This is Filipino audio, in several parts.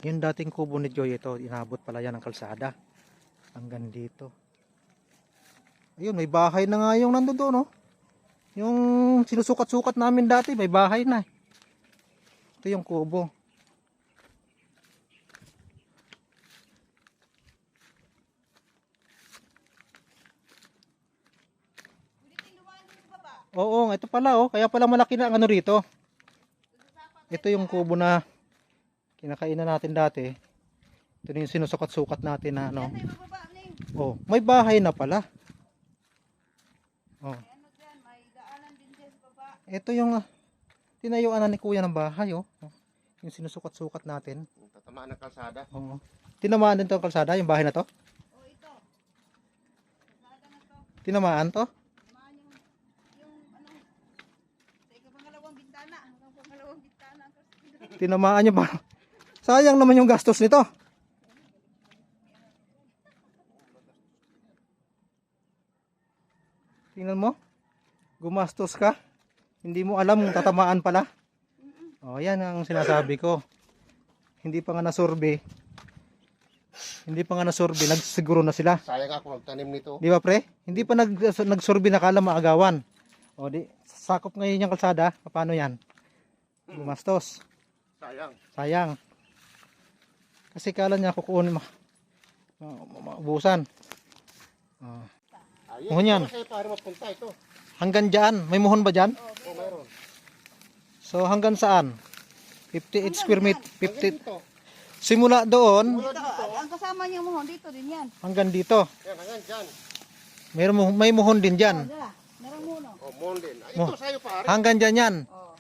Yung dating kubo ni Joy, ito, inabot pala yan ng kalsada. Hanggang dito. Ayun, may bahay na nga yung nandoon, no? Yung sinusukat-sukat namin dati, may bahay na. Ito yung kubo. Oo, ito pala, oh. Kaya pala malaki na ang ano rito. Ito yung kubo na kinakainan natin dati. Ito yung sinusukat-sukat natin na ano. Oh, may bahay na pala. Oh. Ito yung tinayuan na ni Kuya ng bahay, oh. Yung sinusukat-sukat natin. Tatamaan ng kalsada. Oo. Tinamaan din 'tong kalsada, yung bahay na to? Oh, ito. Kalsada na to. Tinamaan to? Tinamaan yung ano. Teka, pangalawang bintana. Hanggang pangalawang bintana. Tinamaan niya ba? Sayang naman yung gastos nito. Tingnan mo. Gumastos ka. Hindi mo alam kung tatamaan pala. Oh, yan ang sinasabi ko. Hindi pa nga nasurvey. Hindi pa nga nasurvey, nagsiguro na sila. Sayang ako nagtanim nito. Di ba, pre? Hindi pa nagsurvey na kala maagawan. O di, sakop ngayon yung kalsada. Paano yan? Gumastos. Sayang. Sayang. Kasi kala niya kukunin maubusan. Ayun, Muhon yan. Kasi para mapunta ito. Hanggang dyan. May muhon ba dyan? Oh, meron. So hanggang saan? 58 square meter. 50. Dito. Simula doon Dito, ang kasama niyang mohon dito din yan. hanggang dito. Yan, hanggang dyan. May muhon din dyan. Dala, merong muno. Oh, mohon din. Ito sa'yo pare. Hanggang dyan yan. Oh.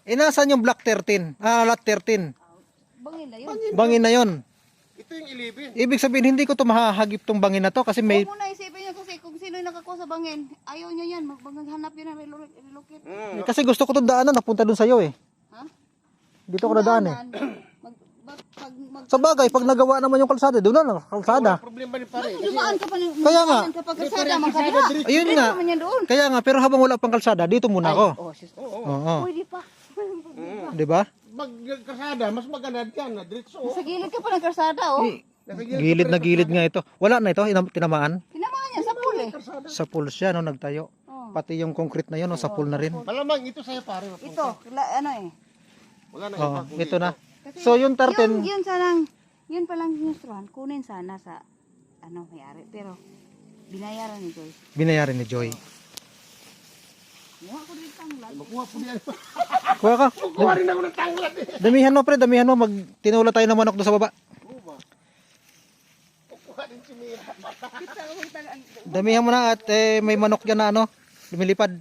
Nasaan yung block 13? Lot 13. Bangin na yun. Bangin na yon. Ito yung ilibin. Ibig sabihin hindi ko to mahahagip tong bangin na to kasi may Huwag mo na isipin niya kasi kung sino yung nakakuha sa bangin, ayaw niya yan. Maghanap yun ng relocate. kasi gusto ko to daanan napunta dun sa iyo eh. Ha? Dito ko nadaan eh. Sa bagay, pag nagawa naman yung kalsada, doon na kalsada. Problema ni pare. Dumaan ka pa ng Kaya nga. kapag kalsada, magkadya. Ayun nga. naman yan doon. Kaya nga, pero habang wala pang kalsada, dito muna ako. Oh, sis. Oo. Pwede pa. 'Di ba? Magkasada, mas maganda dyan. Diretso. Sa gilid ka pa ng kalsada, oh. Gilid na gilid nga ito. Wala na ito, tinamaan. Tinamaan niya sa pool eh. Sa pool siya, no, nagtayo. Oh. Pati yung concrete na yun, no, sa pool na rin. Malamang ito sa'yo pare. Ito, ano eh. Wala na Oh, iba. kundi ito na. Kasi So, yung 13, yun sanang, yun palang ginustruhan, kunin sana sa, ano, may-ari. Pero, binayaran ni Joy. binayaran ni Joy. Muha ko rin tanglan. Makuha po niyan. Kuha ka. Kuha rin ako ng tanglat eh. Damihan mo, pre, damihan mo. Tinula tayo ng manok doon sa baba. Kuha din si Mira. Damihan mo na at may manok dyan na ano, lumilipad.